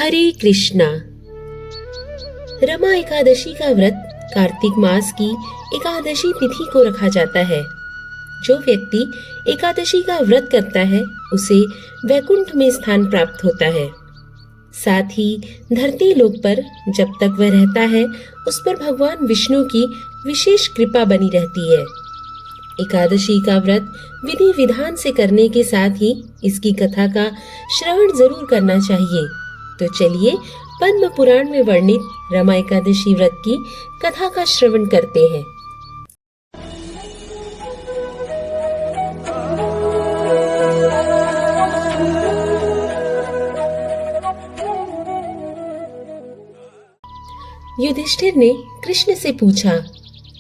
हरे कृष्णा। रमा एकादशी का व्रत कार्तिक मास की एकादशी तिथि को रखा जाता है। जो व्यक्ति एकादशी का व्रत करता है उसे वैकुंठ में स्थान प्राप्त होता है। साथ ही धरती लोक पर जब तक वह रहता है उस पर भगवान विष्णु की विशेष कृपा बनी रहती है। एकादशी का व्रत विधि विधान से करने के साथ ही इसकी कथा का श्रवण जरूर करना चाहिए। तो चलिए पद्म पुराण में वर्णित रमा एकादशी व्रत की कथा का श्रवण करते हैं। युधिष्ठिर ने कृष्ण से पूछा,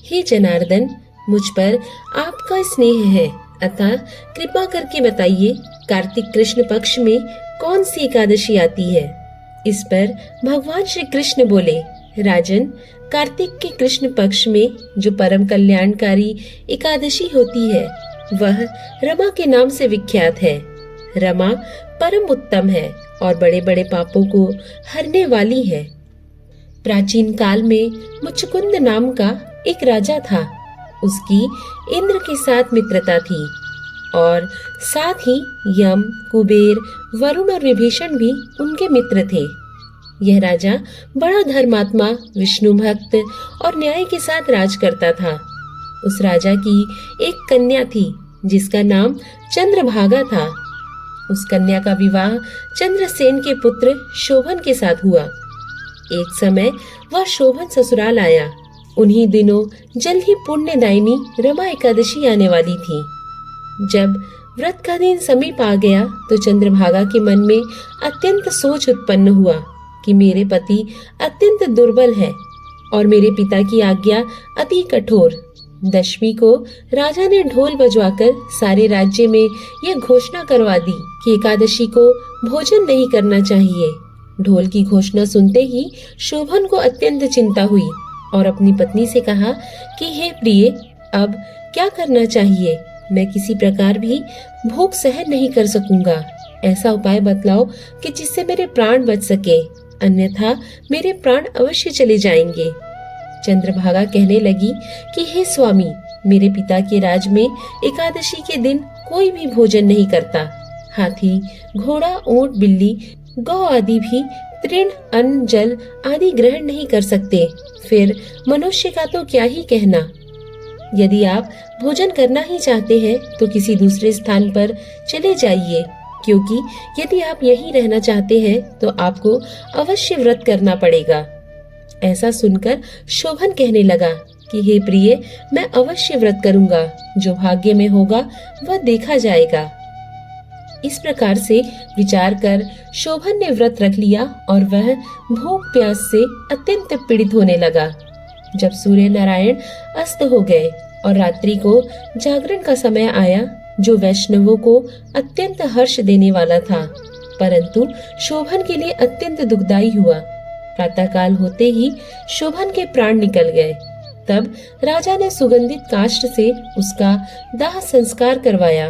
हे जनार्दन, मुझ पर आपका स्नेह है, अतः कृपा करके बताइए कार्तिक कृष्ण पक्ष में कौन सी एकादशी आती है। इस पर भगवान श्री कृष्ण बोले, राजन, कार्तिक के कृष्ण पक्ष में जो परम कल्याणकारी एकादशी होती है वह रमा के नाम से विख्यात है। रमा परम उत्तम है और बड़े बड़े पापों को हरने वाली है। प्राचीन काल में मुचकुंद नाम का एक राजा था। उसकी इंद्र के साथ मित्रता थी और साथ ही यम, कुबेर, वरुण और विभीषण भी उनके मित्र थे। यह राजा बड़ा धर्मात्मा, विष्णु भक्त और न्याय के साथ राज करता था। उस राजा की एक कन्या थी जिसका नाम चंद्रभागा था। उस कन्या का विवाह चंद्रसेन के पुत्र शोभन के साथ हुआ। एक समय वह शोभन ससुराल आया। उन्हीं दिनों जल्द ही पुण्यदायिनी रमा एकादशी आने वाली थी। जब व्रत का दिन समीप आ गया तो चंद्रभागा के मन में अत्यंत सोच उत्पन्न हुआ कि मेरे पति अत्यंत दुर्बल है और मेरे पिता की आज्ञा अति कठोर। दशमी को राजा ने ढोल बजवाकर सारे राज्य में यह घोषणा करवा दी कि एकादशी को भोजन नहीं करना चाहिए। ढोल की घोषणा सुनते ही शोभन को अत्यंत चिंता हुई और अपनी पत्नी से कहा कि हे प्रिय, अब क्या करना चाहिए? मैं किसी प्रकार भी भूख सहन नहीं कर सकूंगा। ऐसा उपाय बतलाओ कि जिससे मेरे प्राण बच सके, अन्यथा मेरे प्राण अवश्य चले जाएंगे। चंद्रभागा कहने लगी कि हे स्वामी, मेरे पिता के राज में एकादशी के दिन कोई भी भोजन नहीं करता। हाथी, घोड़ा, ऊंट, बिल्ली, गौ आदि भी तृण, अन्न, जल आदि ग्रहण नहीं कर सकते। फिर मनुष्य का तो क्या ही कहना। यदि आप भोजन करना ही चाहते हैं तो किसी दूसरे स्थान पर चले जाइए, क्योंकि यदि आप यहीं रहना चाहते हैं तो आपको अवश्य व्रत करना पड़ेगा। ऐसा सुनकर शोभन कहने लगा कि हे प्रिय, मैं अवश्य व्रत करूंगा। जो भाग्य में होगा वह देखा जाएगा। इस प्रकार से विचार कर शोभन ने व्रत रख लिया और वह भूख प्यास से अत्यंत पीड़ित होने लगा। जब सूर्य नारायण अस्त हो गए और रात्रि को जागरण का समय आया, जो वैष्णवों को अत्यंत हर्ष देने वाला था, परंतु शोभन के लिए अत्यंत दुखदायी हुआ। प्रातःकाल होते ही शोभन के प्राण निकल गए। तब राजा ने सुगंधित काष्ठ से उसका दाह संस्कार करवाया,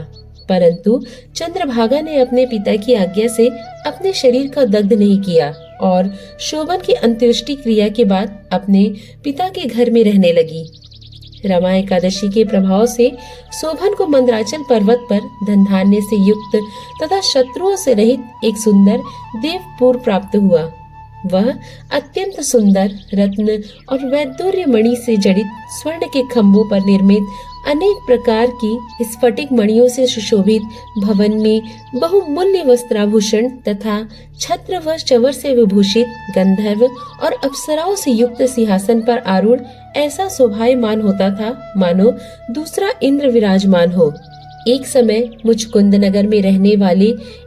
परंतु चंद्रभागा ने अपने पिता की आज्ञा से अपने शरीर का दग्ध नहीं किया और शोभन की अंत्येष्टि क्रिया के बाद अपने पिता के घर में रहने लगी। रमा एकादशी के प्रभाव से शोभन को मंदराचल पर्वत पर धन धान्य से युक्त तथा शत्रुओं से रहित एक सुंदर देवपुर प्राप्त हुआ। वह अत्यंत सुंदर रत्न और वैदूर्य मणि से जड़ित स्वर्ण के खंभों पर निर्मित अनेक प्रकार की स्फटिक मणियों से सुशोभित भवन में बहुमूल्य वस्त्राभूषण तथा छत्र व चंवर से विभूषित गंधर्व और अप्सराओं से युक्त सिंहासन पर आरूढ़ ऐसा शोभायमान होता था मानो दूसरा इंद्र विराजमान हो। एक समय मुचकुंद नगर में रहने वाले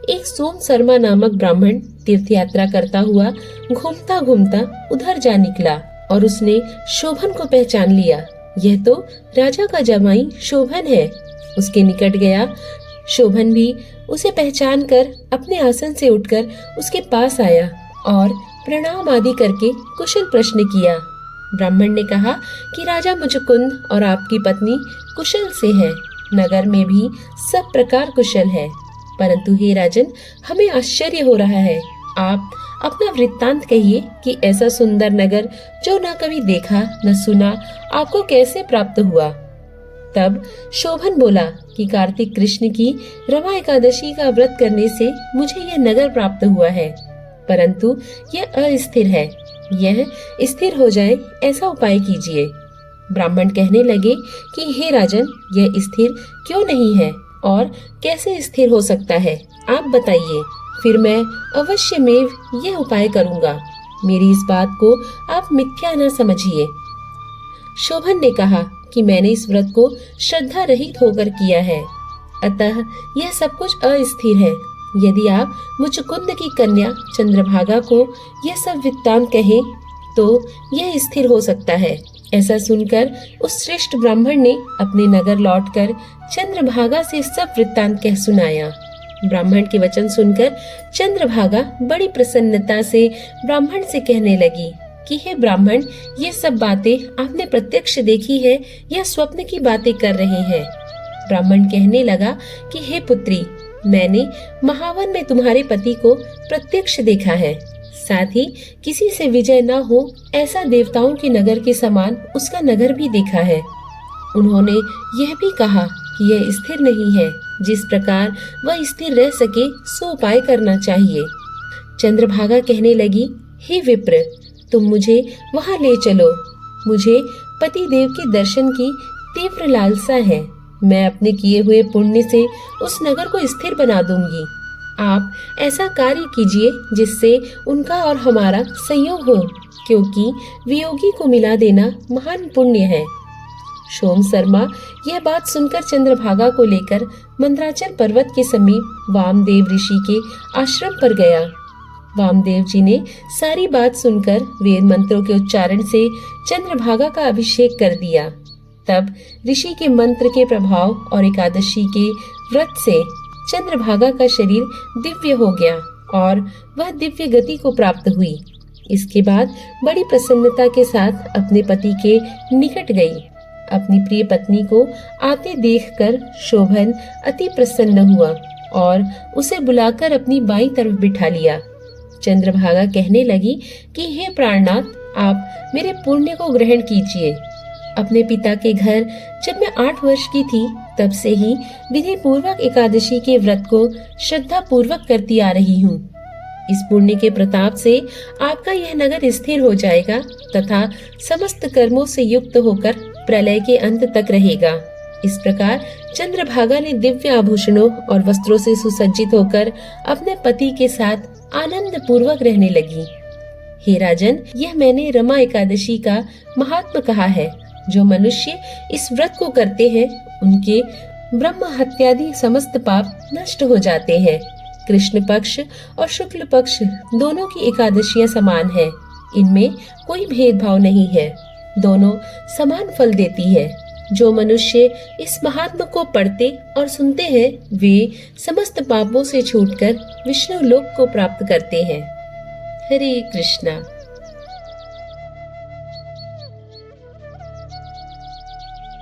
एक सोम शर्मा नामक ब्राह्मण तीर्थ यात्रा करता हुआ घूमता घूमता उधर जा निकला और उसने शोभन को पहचान लिया। यह तो राजा का जमाई शोभन है। उसके निकट गया। शोभन भी उसे पहचान कर अपने आसन से उठकर उसके पास आया और प्रणाम आदि करके कुशल प्रश्न किया। ब्राह्मण ने कहा कि राजा मुचकुंद और आपकी पत्नी कुशल से हैं। नगर में भी सब प्रकार कुशल है, परंतु हे राजन, हमें आश्चर्य हो रहा है। आप अपना वृत्तांत कहिए कि ऐसा सुंदर नगर जो न कभी देखा न सुना आपको कैसे प्राप्त हुआ। तब शोभन बोला कि कार्तिक कृष्ण की रमा एकादशी का व्रत करने से मुझे यह नगर प्राप्त हुआ है, परंतु यह अस्थिर है। यह स्थिर हो जाए ऐसा उपाय कीजिए। ब्राह्मण कहने लगे कि हे राजन, यह स्थिर क्यों नहीं है और कैसे स्थिर हो सकता है, आप बताइए, फिर मैं अवश्य में यह उपाय करूंगा। मेरी इस बात को आप मिथ्या न समझिए। शोभन ने कहा कि मैंने इस व्रत को श्रद्धा रहित होकर किया है, अतः यह सब कुछ अस्थिर है। यदि आप मुचुकुंद की कन्या चंद्रभागा को यह सब वृत्तांत कहें तो यह स्थिर हो सकता है। ऐसा सुनकर उस श्रेष्ठ ब्राह्मण ने अपने नगर लौटकर चंद्रभागा से सब वृत्तांत कह सुनाया। ब्राह्मण के वचन सुनकर चंद्रभागा बड़ी प्रसन्नता से ब्राह्मण से कहने लगी कि हे ब्राह्मण, ये सब बातें आपने प्रत्यक्ष देखी है या स्वप्न की बातें कर रहे हैं। ब्राह्मण कहने लगा कि हे पुत्री, मैंने महावन में तुम्हारे पति को प्रत्यक्ष देखा है, साथ ही किसी से विजय न हो ऐसा देवताओं के नगर के समान उसका नगर भी देखा है। उन्होंने यह भी कहा कि यह स्थिर नहीं है, जिस प्रकार वह स्थिर रह सके सो उपाय करना चाहिए। चंद्रभागा कहने लगी, हे विप्र, तुम मुझे वहां ले चलो। मुझे पति देव के दर्शन की तीव्र लालसा है। मैं अपने किए हुए पुण्य से उस नगर को स्थिर बना दूंगी। आप ऐसा कार्य कीजिए जिससे उनका और हमारा संयोग हो, क्योंकि वियोगी को मिला देना महान पुण्य है। सोम शर्मा यह बात सुनकर चंद्रभागा को लेकर मंदराचल पर्वत के समीप वामदेव ऋषि के आश्रम पर गया। वामदेव जी ने सारी बात सुनकर वेद मंत्रों के उच्चारण से चंद्रभागा का अभिषेक कर दिया। तब ऋषि के मंत्र के प्रभाव और एकादशी के व्रत से चंद्रभागा का शरीर दिव्य हो गया और वह दिव्य गति को प्राप्त हुई। इसके बाद बड़ी प्रसन्नता के साथ अपने पति के निकट गई। अपनी प्रिय पत्नी को आते देखकर शोभन अति प्रसन्न हुआ और उसे बुलाकर अपनी बाईं तरफ बिठा लिया। चंद्रभागा कहने लगी कि हे प्राणनाथ, आप मेरे पुण्य को ग्रहण कीजिए। अपने पिता के घर जब मैं 8 वर्ष की थी, तब से ही विधि पूर्वक एकादशी के व्रत को श्रद्धा पूर्वक करती आ रही हूँ। इस पुण्य के प्रताप से आपका यह नगर स्थिर हो जाएगा तथा समस्त कर्मों से युक्त होकर प्रलय के अंत तक रहेगा। इस प्रकार चंद्रभागा ने दिव्य आभूषणों और वस्त्रों से सुसज्जित होकर अपने पति के साथ आनंद पूर्वक रहने लगी। हे राजन, यह मैंने रमा एकादशी का महात्म कहा है। जो मनुष्य इस व्रत को करते हैं उनके ब्रह्म हत्यादि समस्त पाप नष्ट हो जाते हैं। कृष्ण पक्ष और शुक्ल पक्ष दोनों की एकादशियां समान है। इनमें कोई भेदभाव नहीं है, दोनों समान फल देती है। जो मनुष्य इस महात्मा को पढ़ते और सुनते हैं वे समस्त पापों से छूटकर विष्णु लोक को प्राप्त करते हैं। हरे कृष्णा।